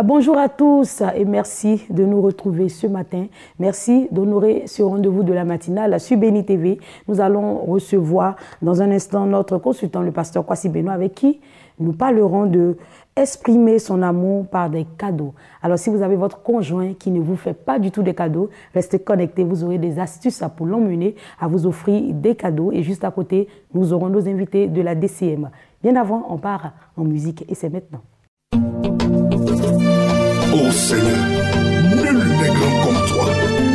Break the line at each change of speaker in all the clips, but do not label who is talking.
Bonjour à tous et merci de nous retrouver ce matin. Merci d'honorer ce rendez-vous de la matinale sur Béni TV. Nous allons recevoir dans un instant notre consultant, le pasteur Kwasi Benoît, avec qui nous parlerons de exprimer son amour par des cadeaux. Alors si vous avez votre conjoint qui ne vous fait pas du tout des cadeaux, restez connectés, vous aurez des astuces pour l'emmener à vous offrir des cadeaux. Et juste à côté, nous aurons nos invités de la DCM. Bien avant, on part en musique et c'est maintenant.
Ô Seigneur, nul n'est grand comme toi.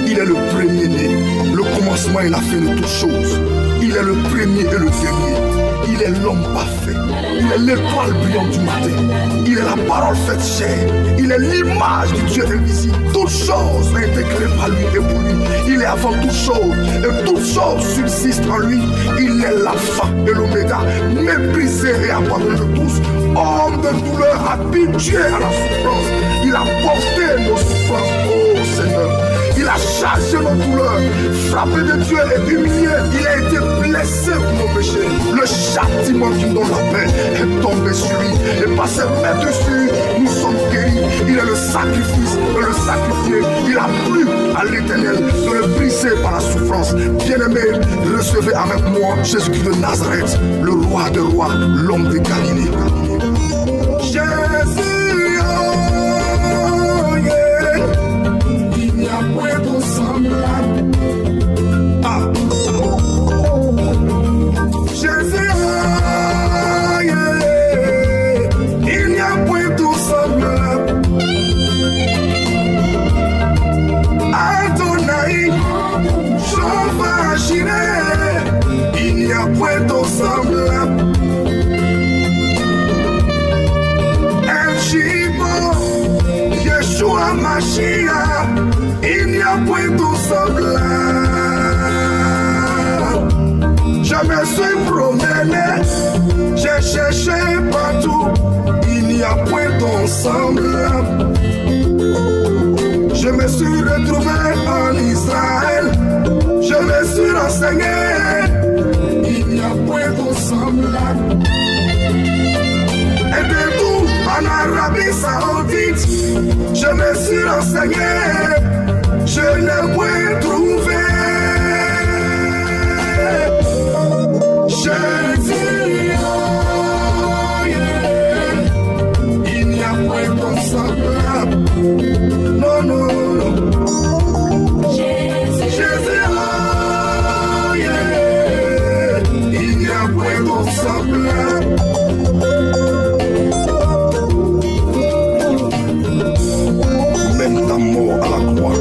Il est le premier-né, le commencement et la fin de toutes choses. Il est le premier et le dernier. Il est l'homme parfait. Il est l'étoile brillante du matin. Il est la parole faite chair. Il est l'image du Dieu invisible. Toutes choses ont été créées par lui et pour lui. Il est avant toutes choses et toutes choses subsistent en lui. Il est l'alpha et l'oméga, méprisé et abandonné de tous. Homme de douleur, habitué à la souffrance. Il a porté nos souffrances, oh Seigneur. Il a chargé nos douleurs, frappé de Dieu et humilié. Il a été blessé pour nos péchés. Le châtiment qui nous donne la paix est tombé sur lui. Et par ses mains dessus, nous sommes guéris. Il est le sacrifice et le sacrifié. Il a plu à l'Éternel de le briser par la souffrance. Bien-aimé, recevez avec moi Jésus-Christ de Nazareth, le roi des rois, l'homme de Galilée. Jésus. Il n'y a point de semblable. Je me suis promené, j'ai cherché partout. Il n'y a point de semblable. Je me suis retrouvé en Israël. Je me suis renseigné. Il n'y a point de semblable. Et de tout en Arabie Saoudite, je me suis renseigné, je n'ai point trouvé. Je dis, oh yeah, il n'y a point de semblable. Non, non, non. Jésus, oh yeah, il n'y a point de semblable. Ta mort à la croix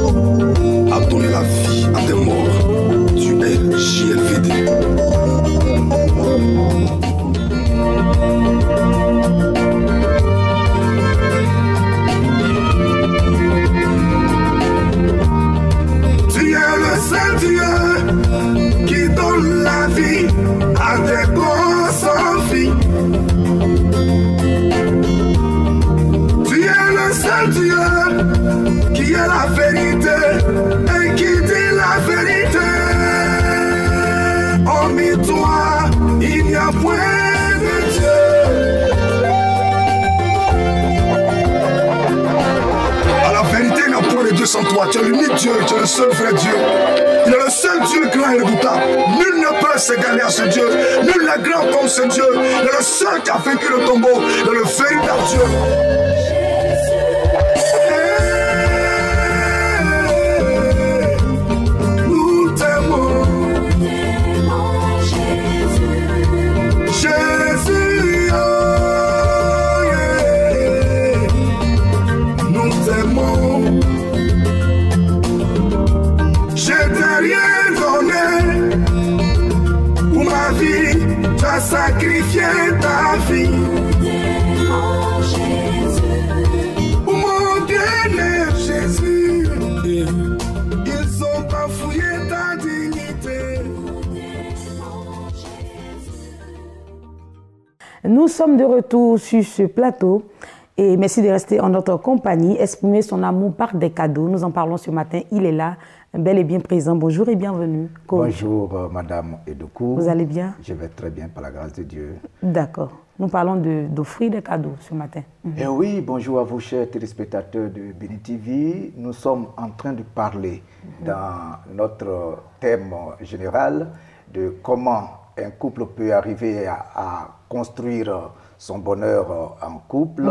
a donné la vie à des morts. Tu es JLVD. Tu es le seul Dieu qui donne la vie à des corps sans vie. Tu es le seul Dieu qui est la vérité et qui dit la vérité. Hormis toi, il n'y a point de Dieu. À la vérité, il n'y a point de Dieu sans toi. Tu es l'unique Dieu, tu es le seul vrai Dieu. Il est le seul Dieu grand et redoutable. Nul ne peut s'égaler à ce Dieu. Nul n'est grand comme ce Dieu. Il est le seul qui a vaincu le tombeau. Il est le véritable Dieu. Sacrifier ta vie pour mon bien-aimé Jésus. Ils ont bafouillé ta dignité.
Nous sommes de retour sur ce plateau et merci de rester en notre compagnie. Exprimer son amour par des cadeaux. Nous en parlons ce matin. Il est là, bel et bien présent. Bonjour et bienvenue.
Bonjour, Madame Edoukou.
Vous allez bien?
Je vais très bien par la grâce de Dieu.
D'accord. Nous parlons d'offrir des cadeaux ce matin.
Et oui, bonjour à vous, chers téléspectateurs de Béni TV. Nous sommes en train de parler dans notre thème général de comment un couple peut arriver à construire son bonheur en couple.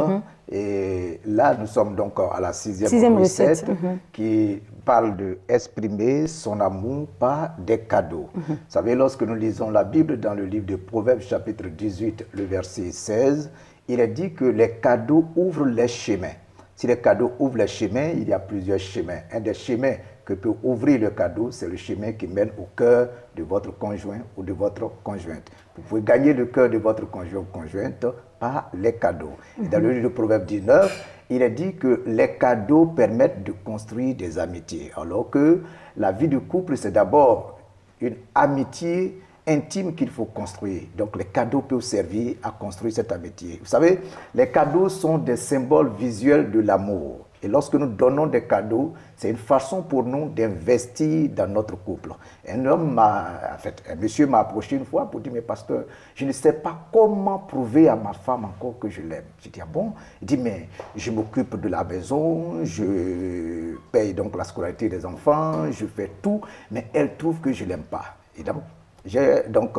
Et là, nous sommes donc à la sixième recette qui parle d'exprimer son amour par des cadeaux. Vous savez, lorsque nous lisons la Bible dans le livre de Proverbes, chapitre 18, le verset 16, il est dit que les cadeaux ouvrent les chemins. Si les cadeaux ouvrent les chemins, il y a plusieurs chemins. Un des chemins que peut ouvrir le cadeau, c'est le chemin qui mène au cœur de votre conjoint ou de votre conjointe. Vous pouvez gagner le cœur de votre conjoint ou conjointe par les cadeaux. Et dans le livre de Proverbes 19, il est dit que les cadeaux permettent de construire des amitiés. Alors que la vie de couple, c'est d'abord une amitié intime qu'il faut construire. Donc les cadeaux peuvent servir à construire cette amitié. Vous savez, les cadeaux sont des symboles visuels de l'amour. Et lorsque nous donnons des cadeaux, c'est une façon pour nous d'investir dans notre couple. Un monsieur m'a approché une fois pour dire, mais pasteur, je ne sais pas comment prouver à ma femme encore que je l'aime. J'ai dit, ah bon? Il dit, mais je m'occupe de la maison, je paye donc la scolarité des enfants, je fais tout, mais elle trouve que je ne l'aime pas. Et donc, j'ai donc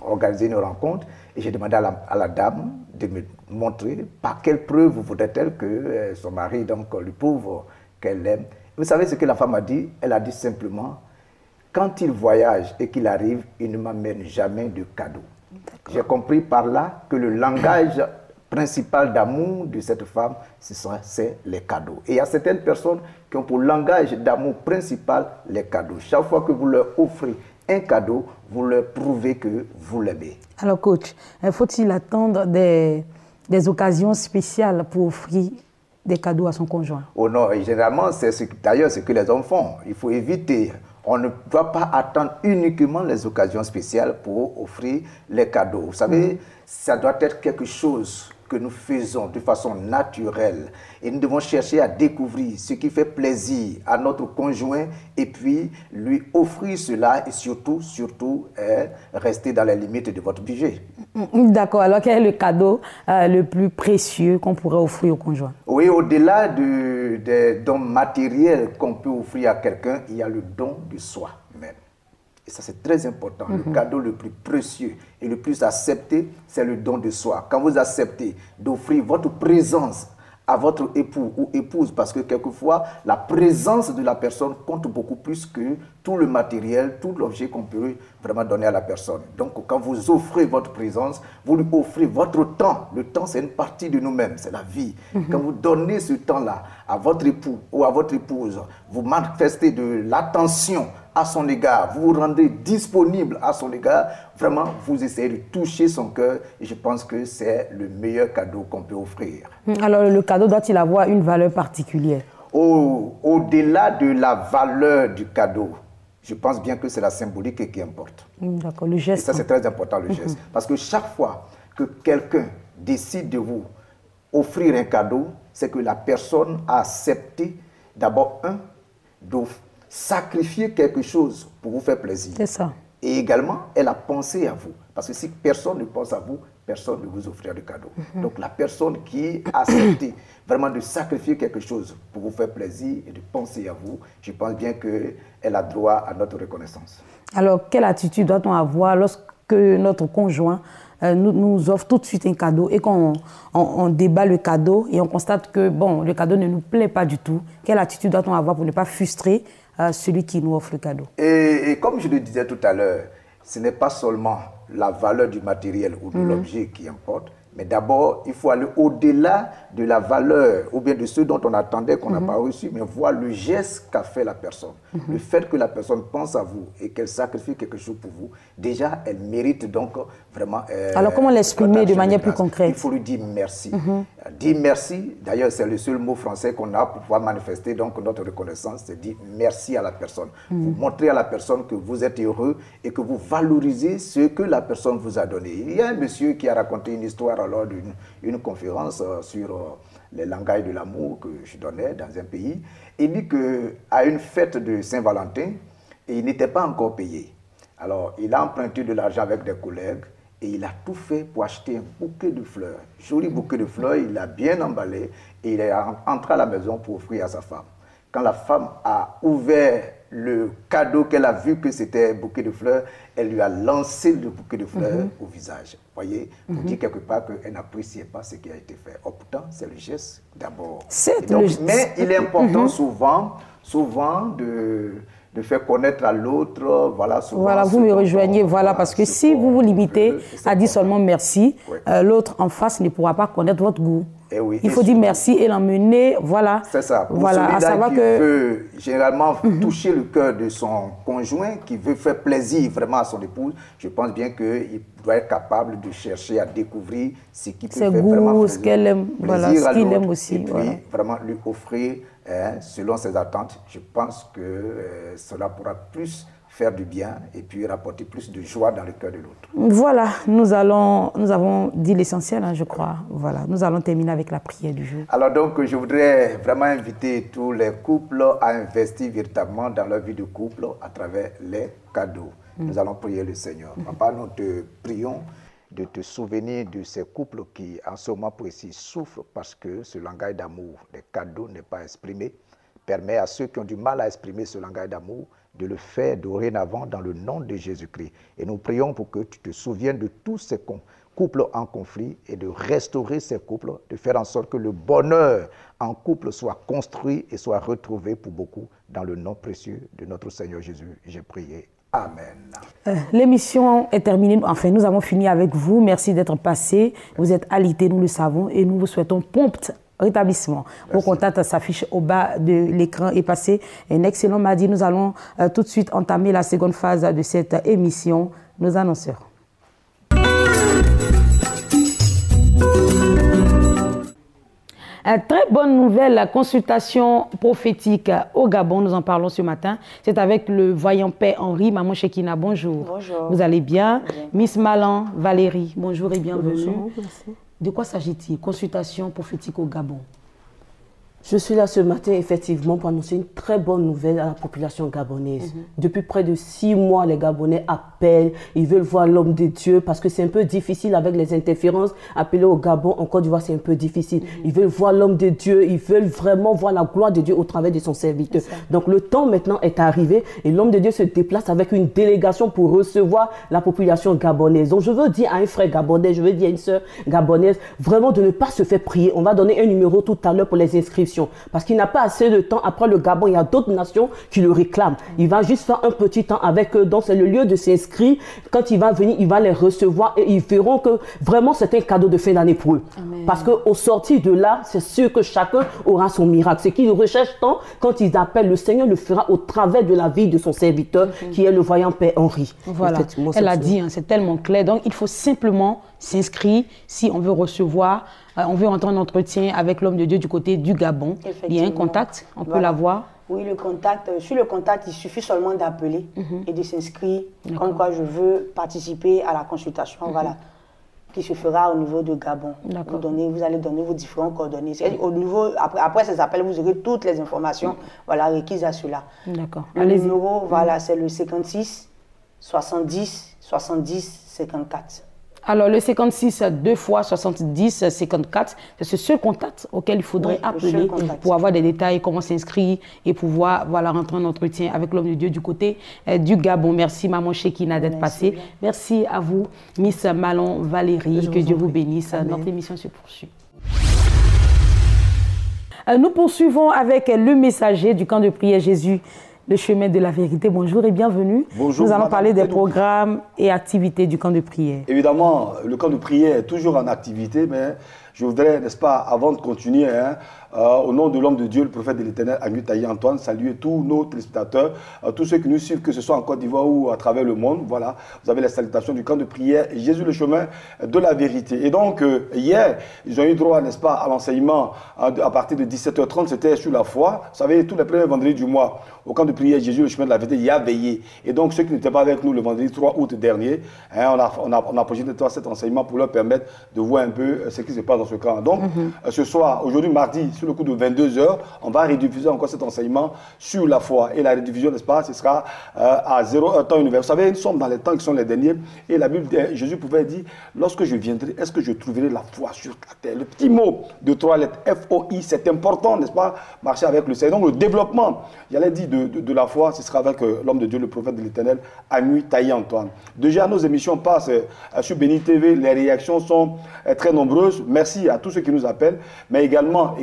organisé une rencontre et j'ai demandé à la dame de me montrer par quelle preuve voudrait-elle que son mari donc, lui prouve qu'elle l'aime. Vous savez ce que la femme a dit? Elle a dit simplement, quand il voyage et qu'il arrive, il ne m'amène jamais de cadeaux. J'ai compris par là que le langage principal d'amour de cette femme, c'est les cadeaux. Et il y a certaines personnes qui ont pour langage d'amour principal les cadeaux. Chaque fois que vous leur offrez un cadeau, vous leur prouvez que vous l'aimez.
Alors coach, faut-il attendre des occasions spéciales pour offrir des cadeaux à son conjoint?
Oh non, et généralement, d'ailleurs ce que les hommes font. Il faut éviter. On ne doit pas attendre uniquement les occasions spéciales pour offrir les cadeaux. Vous savez, ça doit être quelque chose que nous faisons de façon naturelle. Et nous devons chercher à découvrir ce qui fait plaisir à notre conjoint et puis lui offrir cela et surtout rester dans les limites de votre budget.
D'accord. Alors quel est le cadeau le plus précieux qu'on pourrait offrir au conjoint?
Oui, au-delà des dons matériels qu'on peut offrir à quelqu'un, il y a le don de soi même. Et ça, c'est très important. Le cadeau le plus précieux et le plus accepté, c'est le don de soi. Quand vous acceptez d'offrir votre présence à votre époux ou épouse, parce que quelquefois, la présence de la personne compte beaucoup plus que tout le matériel, tout l'objet qu'on peut vraiment donner à la personne. Donc, quand vous offrez votre présence, vous lui offrez votre temps. Le temps, c'est une partie de nous-mêmes, c'est la vie. Quand vous donnez ce temps-là à votre époux ou à votre épouse, vous manifestez de l'attention à son égard, vous vous rendez disponible à son égard, vraiment, vous essayez de toucher son cœur et je pense que c'est le meilleur cadeau qu'on peut offrir.
Alors, le cadeau doit-il avoir une valeur particulière?
Au-delà de la valeur du cadeau, je pense bien que c'est la symbolique qui importe.
D'accord, le geste.
Et ça, c'est très important, le geste. Parce que chaque fois que quelqu'un décide de vous offrir un cadeau, c'est que la personne a accepté d'abord, de sacrifier quelque chose pour vous faire plaisir.
C'est ça.
Et également, elle a pensé à vous. Parce que si personne ne pense à vous, personne ne vous offrira de cadeau. Donc la personne qui a accepté vraiment de sacrifier quelque chose pour vous faire plaisir et de penser à vous, je pense bien qu'elle a droit à notre reconnaissance. Alors,
quelle attitude doit-on avoir lorsque notre conjoint nous offre tout de suite un cadeau et qu'on débat le cadeau et on constate que bon, le cadeau ne nous plaît pas du tout? Quelle attitude doit-on avoir pour ne pas frustrer celui qui nous offre le cadeau?
Et comme je le disais tout à l'heure, ce n'est pas seulement la valeur du matériel ou de l'objet qui importe, Mais d'abord, il faut aller au-delà de la valeur ou bien de ce dont on attendait qu'on n'a pas reçu, mais voir le geste qu'a fait la personne. Le fait que la personne pense à vous et qu'elle sacrifie quelque chose pour vous, déjà, elle mérite donc vraiment...
Alors, comment l'exprimer de manière plus concrète?
Il faut lui dire merci. Dire merci, d'ailleurs, c'est le seul mot français qu'on a pour pouvoir manifester donc notre reconnaissance, c'est dire merci à la personne. Vous montrez à la personne que vous êtes heureux et que vous valorisez ce que la personne vous a donné. Il y a un monsieur qui a raconté une histoire lors d'une conférence sur les langages de l'amour que je donnais dans un pays. Il dit qu'à une fête de Saint-Valentin, il n'était pas encore payé. Alors, il a emprunté de l'argent avec des collègues et il a tout fait pour acheter un bouquet de fleurs. Joli bouquet de fleurs, il l'a bien emballé et il est entré à la maison pour offrir à sa femme. Quand la femme a ouvert le cadeau qu'elle a vu que c'était un bouquet de fleurs, elle lui a lancé le bouquet de fleurs au visage. Vous voyez, pour dire quelque part qu'elle n'appréciait pas ce qui a été fait. Or, pourtant, c'est le geste d'abord. Mais il est important souvent de faire connaître à l'autre, voilà, souvent...
Voilà, vous me rejoignez, voilà, parce que si vous vous limitez à dire seulement merci, l'autre en face ne pourra pas connaître votre goût.
Oui,
il faut dire merci et l'emmener, voilà.
C'est ça. Pour
voilà,
celui-là qui veut généralement toucher le cœur de son conjoint, qui veut faire plaisir vraiment à son épouse, je pense bien qu'il doit être capable de chercher à découvrir ce qui peut faire vraiment plaisir,
ce qu'elle aime, voilà, ce qu'il aime aussi.
Et puis vraiment lui offrir, selon ses attentes, je pense que cela pourra plus faire du bien et puis rapporter plus de joie dans le cœur de l'autre.
Voilà, nous avons dit l'essentiel, je crois. Voilà, nous allons terminer avec la prière du jour. Alors
donc, je voudrais vraiment inviter tous les couples à investir véritablement dans leur vie de couple à travers les cadeaux. Nous allons prier le Seigneur. Papa, nous te prions de te souvenir de ces couples qui, en ce moment précis, souffrent parce que ce langage d'amour, des cadeaux, n'est pas exprimé. Permet à ceux qui ont du mal à exprimer ce langage d'amour de le faire dorénavant dans le nom de Jésus-Christ. Et nous prions pour que tu te souviennes de tous ces couples en conflit et de restaurer ces couples, de faire en sorte que le bonheur en couple soit construit et soit retrouvé pour beaucoup dans le nom précieux de notre Seigneur Jésus. J'ai prié. Amen.
L'émission est terminée. Enfin, nous avons fini avec vous. Merci d'être passé. Vous êtes alité, nous le savons, et nous vous souhaitons prompt rétablissement. Vos contacts s'affichent au bas de l'écran et passez un excellent mardi. Nous allons tout de suite entamer la seconde phase de cette émission. Nos annonceurs. Très bonne nouvelle, la consultation prophétique au Gabon, nous en parlons ce matin. C'est avec le voyant Père Henri. Maman Chekina, bonjour.
Bonjour.
Vous allez bien? Miss Malan, Valérie, bonjour et bienvenue.
Bonjour, merci.
De quoi s'agit-il? Consultation prophétique au Gabon.
Je suis là ce matin, effectivement, pour annoncer une très bonne nouvelle à la population gabonaise. Depuis près de 6 mois, les Gabonais appellent, ils veulent voir l'homme de Dieu parce que c'est un peu difficile avec les interférences. Appeler au Gabon, en Côte d'Ivoire, c'est un peu difficile. Ils veulent voir l'homme de Dieu, ils veulent vraiment voir la gloire de Dieu au travers de son serviteur. Donc le temps maintenant est arrivé et l'homme de Dieu se déplace avec une délégation pour recevoir la population gabonaise. Donc je veux dire à un frère gabonais, je veux dire à une sœur gabonaise, vraiment de ne pas se faire prier. On va donner un numéro tout à l'heure pour les inscriptions. Parce qu'il n'a pas assez de temps. Après le Gabon, il y a d'autres nations qui le réclament. Il va juste faire un petit temps avec eux. Donc, c'est le lieu de s'inscrire. Quand il va venir, il va les recevoir et ils verront que vraiment, c'est un cadeau de fin d'année pour eux. Amen. Parce qu'au sorti de là, c'est sûr que chacun aura son miracle. Ce qu'ils recherchent tant, quand ils appellent, le Seigneur le fera au travers de la vie de son serviteur, qui est le voyant Père Henri.
Voilà, elle a dit, c'est tellement clair. Donc, il faut simplement s'inscrire si on veut recevoir, on veut entrer en entretien avec l'homme de Dieu du côté du Gabon. Il y a un contact, on peut l'avoir.
Oui, le contact. Sur le contact, il suffit seulement d'appeler et de s'inscrire. Comme quoi je veux participer à la consultation, voilà, qui se fera au niveau de Gabon. Vous allez donner vos différentes coordonnées. Au niveau, après ces appels, vous aurez toutes les informations voilà, requises à cela.
D'accord.
Le numéro, voilà, c'est le 56 70 70 54.
Alors, le 56, 2 fois 70, 54, c'est ce seul contact auquel il faudrait appeler pour avoir des détails, comment s'inscrire et pouvoir rentrer en entretien avec l'homme de Dieu du côté du Gabon. Merci, Maman Chekina, d'être passée. Merci à vous, Miss Malan Valérie. Que Dieu vous bénisse. Amen. Notre émission se poursuit. Nous poursuivons avec le messager du camp de prière Jésus le chemin de la vérité. Bonjour et bienvenue.
Bonjour.
Nous allons parler des programmes et activités du camp de prière.
Évidemment, le camp de prière est toujours en activité, mais je voudrais, n'est-ce pas, avant de continuer, au nom de l'homme de Dieu, le prophète de l'Éternel, Agnew Taï Antoine, saluer tous nos téléspectateurs, tous ceux qui nous suivent, que ce soit en Côte d'Ivoire ou à travers le monde. Voilà, vous avez les salutations du camp de prière et Jésus le chemin de la vérité. Et donc, hier, ils ont eu droit, n'est-ce pas, à l'enseignement à partir de 17h30, c'était sur la foi. Vous savez, tous les premiers vendredis du mois, au camp de prière Jésus le chemin de la vérité, il y a veillé. Et donc, ceux qui n'étaient pas avec nous le vendredi 3 août dernier, on a projeté cet enseignement pour leur permettre de voir un peu ce qui se passe dans ce camp. Donc, ce soir, aujourd'hui, mardi, sur le coup de 22h, on va rediffuser encore cet enseignement sur la foi. Et la rediffusion, n'est-ce pas, ce sera à 0 temps univers. Vous savez, nous sommes dans les temps qui sont les derniers. Et la Bible, Jésus pouvait dire, lorsque je viendrai, est-ce que je trouverai la foi sur la terre? Le petit mot de 3 lettres, F-O-I, c'est important, n'est-ce pas, marcher avec le Seigneur. Donc, le développement, j'allais dire, de la foi, ce sera avec l'homme de Dieu, le prophète de l'Éternel, Agnew Taï Antoine. Déjà, nos émissions passent sur Béni TV. Les réactions sont très nombreuses. Merci à tous ceux qui nous appellent, mais également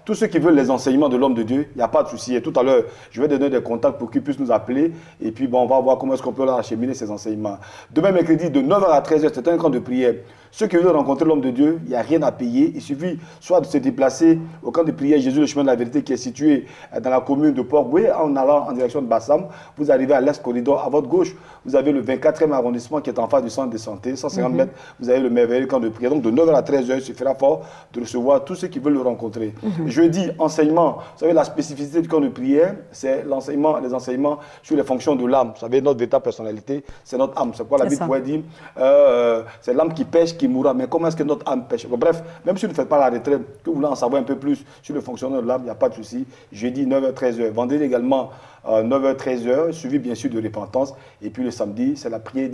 tous ceux qui veulent les enseignements de l'homme de Dieu, il n'y a pas de souci. Et tout à l'heure, je vais donner des contacts pour qu'ils puissent nous appeler. Et puis, bon, on va voir comment est-ce qu'on peut leur acheminer ces enseignements. Demain, mercredi, de 9h à 13h, c'est un camp de prière. Ceux qui veulent rencontrer l'homme de Dieu, il n'y a rien à payer. Il suffit soit de se déplacer au camp de prière Jésus, le chemin de la vérité, qui est situé dans la commune de Port-Boué, en allant en direction de Bassam. Vous arrivez à l'Est Corridor. À votre gauche, vous avez le 24e arrondissement qui est en face du centre de santé. 150 mètres, vous avez le merveilleux camp de prière. Donc, de 9h à 13h, il suffira fort de recevoir tous ceux qui veulent le rencontrer. Jeudi, enseignement. Vous savez, la spécificité du camp de prière, c'est l'enseignement, les enseignements sur les fonctions de l'âme. Vous savez, notre véritable personnalité, c'est notre âme. C'est quoi la Bible pourrait dire? C'est l'âme qui pêche, qui mourra. Mais comment est-ce que notre âme pêche? Bon, bref, même si vous ne faites pas la retraite, que vous voulez en savoir un peu plus sur le fonctionnement de l'âme, il n'y a pas de souci. Jeudi, 9h, 13h. Vendredi également, 9h, 13h, suivi bien sûr de repentance. Et puis le samedi, c'est la prière,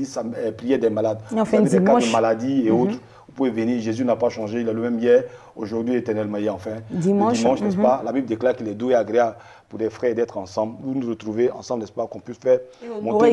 prière des malades.
Enfin,
vous avez des cas
dimanche.
de maladie et autres. Vous pouvez venir, Jésus n'a pas changé, il est le même hier, aujourd'hui, éternellement. Et enfin,
Dimanche,
le dimanche, n'est-ce pas? La Bible déclare qu'il est doux et agréable pour des frères d'être ensemble. Vous nous retrouvez ensemble, n'est-ce pas? Qu'on puisse faire
On aurait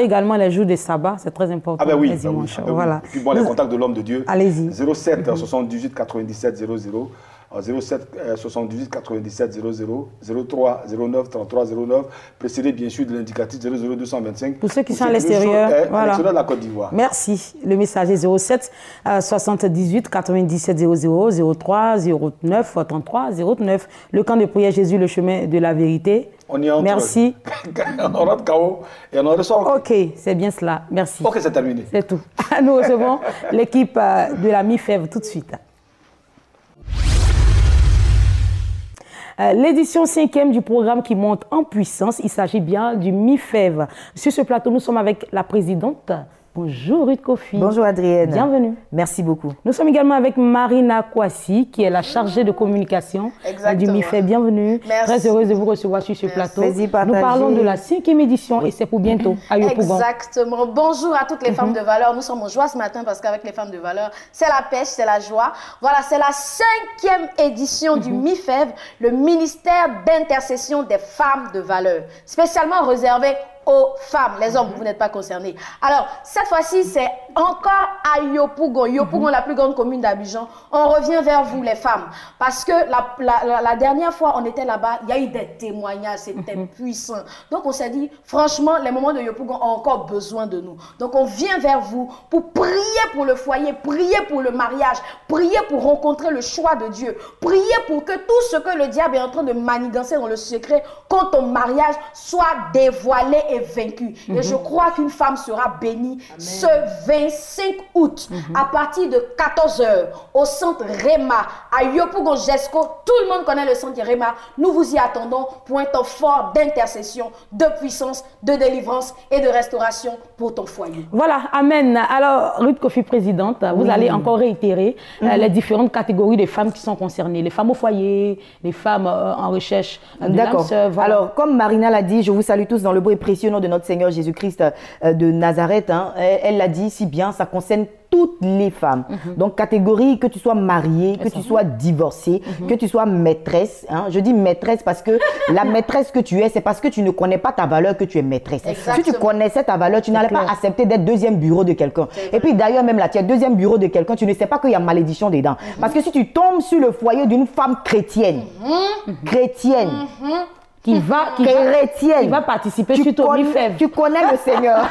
également les jours de sabbat, c'est très important.
Ah ben oui,
les dimanches.
ah ben oui.
Voilà.
Et puis bon, les contacts de l'homme de Dieu.
Allez-y.
07 78 97 00. 07 78 97 00, 03 09 33 09, précédé bien sûr de l'indicatif 00 225.
Pour ceux qui sont à l'extérieur, voilà.
De la Côte d'Ivoire.
Merci. Le message est 07 78 97 00, 03 09 33 09. Le camp de prière Jésus, le chemin de la vérité.
On y entre.
Merci.
On rentre KO et on en ressort.
Ok, c'est bien cela. Merci.
Ok, c'est terminé.
C'est tout. Nous recevons l'équipe de la MIFEV tout de suite. L'édition 5e du programme qui monte en puissance, il s'agit bien du MIFEV. Sur ce plateau, nous sommes avec la présidente. Bonjour Ruth Kofi.
Bonjour Adrienne.
Bienvenue.
Merci beaucoup.
Nous sommes également avec Marina Kouassi, qui est la chargée de communication du MIFEV. Bienvenue.
Merci.
Très heureuse de vous recevoir sur ce plateau.
Plaisir
Nous parlons de la 5e édition et c'est pour bientôt à Yopougon.
Exactement. Bonjour à toutes les femmes de valeur. Nous sommes en joie ce matin parce qu'avec les femmes de valeur, c'est la pêche, c'est la joie. Voilà, c'est la 5e édition du MIFEV, le ministère d'intercession des femmes de valeur, spécialement réservé aux femmes. Les hommes, vous n'êtes pas concernés. Alors, cette fois-ci, c'est encore à Yopougon. Yopougon, la plus grande commune d'Abidjan. On revient vers vous, les femmes. Parce que la dernière fois, on était là-bas, il y a eu des témoignages, c'était puissant. Donc, on s'est dit, franchement, les moments de Yopougon ont encore besoin de nous. Donc, on vient vers vous pour prier pour le foyer, prier pour le mariage, prier pour rencontrer le choix de Dieu, prier pour que tout ce que le diable est en train de manigancer dans le secret contre ton mariage soit dévoilé et vaincu. Et je crois qu'une femme sera bénie ce 25 août à partir de 14h au centre Réma à Yopougon-Jesco. Tout le monde connaît le centre Réma. Nous vous y attendons pour un temps fort d'intercession, de puissance, de délivrance et de restauration pour ton foyer.
Voilà, amen. Alors, Ruth Kofi, présidente, vous allez encore réitérer les différentes catégories de femmes qui sont concernées. Les femmes au foyer, les femmes en recherche de l'âme sœur. Voilà.
Alors, comme Marina l'a dit, je vous salue tous dans le beau et précieux nom de notre Seigneur Jésus-Christ de Nazareth. Hein. Elle l'a dit si bien, ça concerne toutes les femmes. Donc, catégorie, que tu sois mariée, que tu sois divorcée, que tu sois maîtresse. Hein. Je dis maîtresse parce que la maîtresse que tu es, c'est parce que tu ne connais pas ta valeur que tu es maîtresse.
Exactement.
Si tu connaissais ta valeur, tu n'allais pas accepter d'être deuxième bureau de quelqu'un. Et puis d'ailleurs, même là, tu es deuxième bureau de quelqu'un, tu ne sais pas qu'il y a malédiction dedans. Parce que si tu tombes sur le foyer d'une femme chrétienne,
qui va participer suite au mi-fèvre.
Tu connais le Seigneur.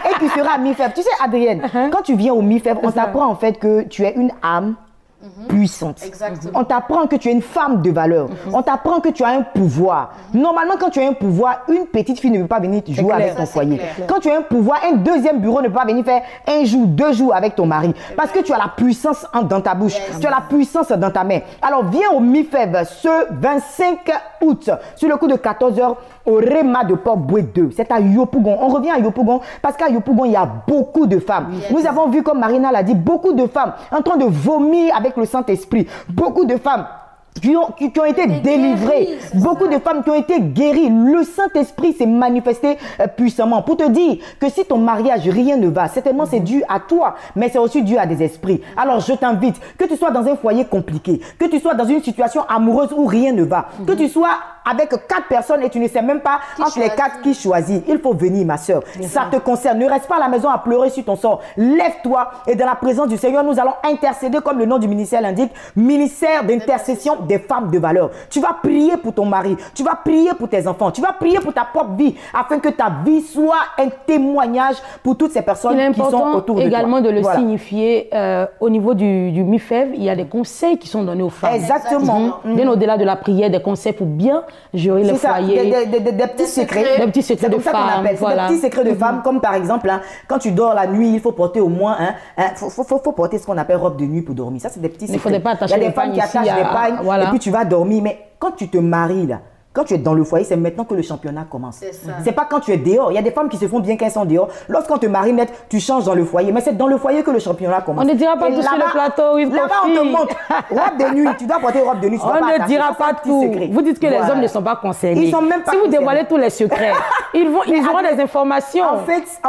Et tu seras à mi-fèvre. Tu sais, Adrienne, quand tu viens au mi-fèvre, on t'apprend en fait que tu es une âme puissante.
Exactement.
On t'apprend que tu es une femme de valeur. On t'apprend que tu as un pouvoir. Normalement, quand tu as un pouvoir, une petite fille ne peut pas venir jouer avec ton foyer. Quand tu as un pouvoir, un deuxième bureau ne peut pas venir faire 1 jour, 2 jours avec ton mari. Parce que tu as la puissance dans ta bouche. Tu as la puissance dans ta main. Alors, viens au mi-fèvre ce 25 août, sur le coup de 14h, au Réma de Port-Boué 2. C'est à Yopougon. On revient à Yopougon parce qu'à Yopougon, il y a beaucoup de femmes. Nous avons vu, comme Marina l'a dit, beaucoup de femmes en train de vomir avec le Saint-Esprit. Beaucoup de femmes qui ont été délivrées. Beaucoup de femmes qui ont été guéries. Le Saint-Esprit s'est manifesté puissamment. Pour te dire que si ton mariage, rien ne va, certainement c'est dû à toi, mais c'est aussi dû à des esprits. Alors je t'invite, que tu sois dans un foyer compliqué, que tu sois dans une situation amoureuse où rien ne va, que tu sois avec 4 personnes et tu ne sais même pas entre les 4 qui choisit. Il faut venir, ma soeur. Ça te concerne. Ne reste pas à la maison à pleurer sur ton sort. Lève-toi et dans la présence du Seigneur, nous allons intercéder, comme le nom du ministère l'indique, ministère d'intercession des femmes de valeur. Tu vas prier pour ton mari, tu vas prier pour tes enfants, tu vas prier pour ta propre vie, afin que ta vie soit un témoignage pour toutes ces personnes qui sont autour de toi.
Il est important également de le signifier au niveau du mi-fèvre. Il y a des conseils qui sont donnés aux femmes.
Exactement.
Bien au-delà de la prière, des conseils pour bien gérer le foyer.
Des petits secrets.
Des petits secrets de femmes.
Voilà. Des petits secrets de femmes, comme par exemple, quand tu dors la nuit, il faut porter au moins, faut porter ce qu'on appelle robe de nuit pour dormir. Ça, c'est des petits secrets.
Il ne faudrait pas attacher
les femmes qui attachent des pagnes, et puis tu vas dormir. Mais quand tu te maries, là, quand tu es dans le foyer, c'est maintenant que le championnat commence. C'est pas quand tu es dehors. Il y a des femmes qui se font bien quand elles sont dehors. Lorsqu'on te marie net, tu changes dans le foyer. Mais c'est dans le foyer que le championnat commence.
On ne dira pas tout sur le plateau.
Là-bas, on te montre robe de nuit. Tu dois porter robe de nuit.
On ne dira pas tout. Vous dites que les hommes ne sont pas concernés.
Ils sont même pas
si vous dévoilez tous les secrets, ils auront des informations.
En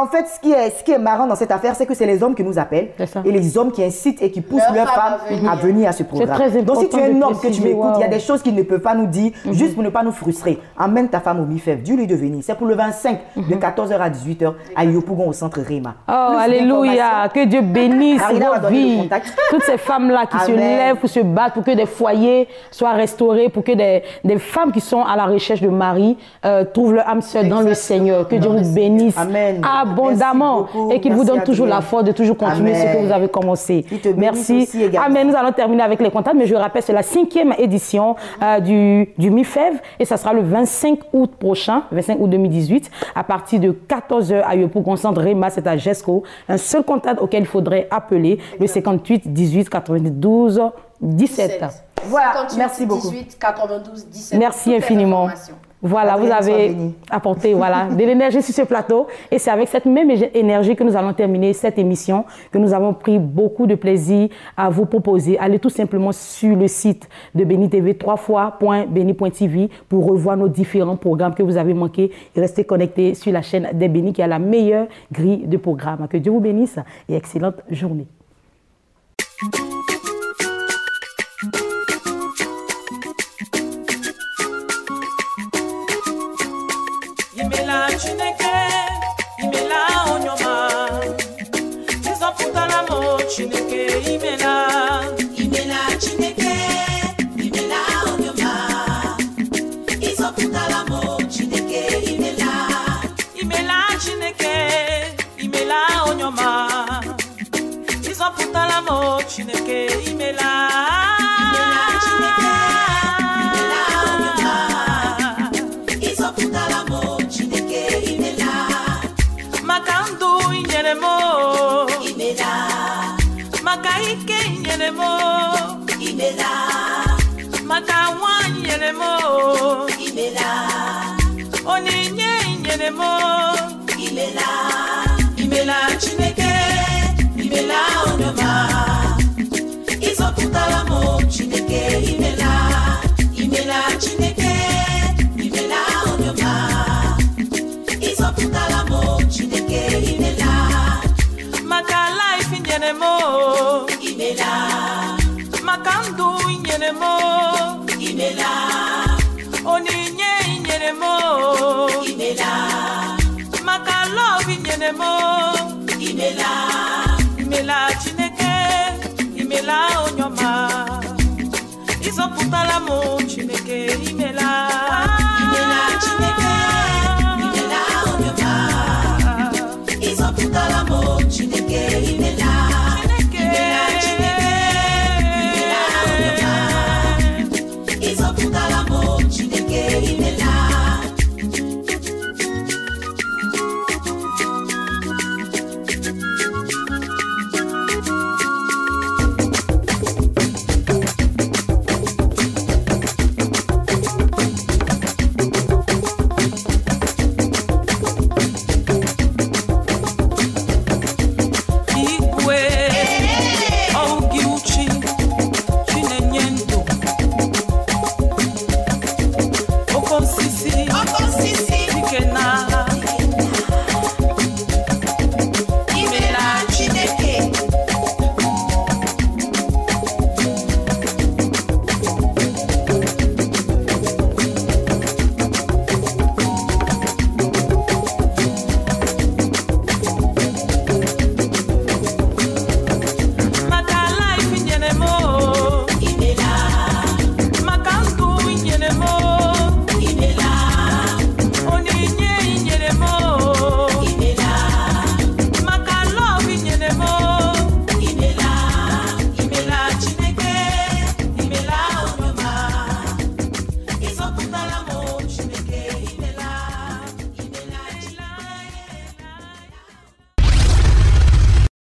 fait, ce qui est marrant dans cette affaire, c'est que c'est les hommes qui nous appellent et les hommes qui incitent et qui poussent leurs femmes à venir à ce programme. Donc si tu es un homme que tu m'écoutes, il y a des choses qu'ils ne peuvent pas nous dire juste pour ne pas nous frustrer. Amène ta femme au mi-fèvre, dis-lui de venir. C'est pour le 25 de 14h à 18h à Yopougon au centre Réma.
Oh, alléluia, que Dieu bénisse vos vies. Toutes ces femmes-là qui se lèvent pour se battre, pour que des foyers soient restaurés, pour que des femmes qui sont à la recherche de mari trouvent leur âme sœur dans le Seigneur. Que Dieu vous bénisse abondamment et qu'il vous donne toujours la force de toujours continuer ce que vous avez commencé. Merci. Amen. Nous allons terminer avec les contacts, mais je rappelle, c'est la 5e édition du mi-fèvre et ça sera le 25 août prochain, 25 août 2018, à partir de 14h à Yopougon, centre Réma, c'est à Jesco. Un seul contact auquel il faudrait appeler, le 58 18 92 17.
Voilà, merci beaucoup.
18 92 17.
Merci infiniment. Voilà, vous avez apporté de l'énergie sur ce plateau et c'est avec cette même énergie que nous allons terminer cette émission, que nous avons pris beaucoup de plaisir à vous proposer. Allez tout simplement sur le site de Béni TV, www.beni.tv pour revoir nos différents programmes que vous avez manqués et restez connectés sur la chaîne des Bénis qui a la meilleure grille de programmes. Que Dieu vous bénisse et excellente journée.
Imela chineke, imela onyoma. Tizo puta la mo chineke, imela. Imela chineke, imela onyoma. Tizo puta la mo chineke, imela. Imela chineke, imela onyoma. Tizo puta la mo chineke, imela. Makaike inyelemo imela makawa inyelemo imela oninye inyelemo imela imela chineke imela onoma izokutala mo chineke imela imela chineke imela onoma izokutala mo chineke imela maka life inyelemo imela makandu inyelemo imela oninye inyelemo imela maka love inyelemo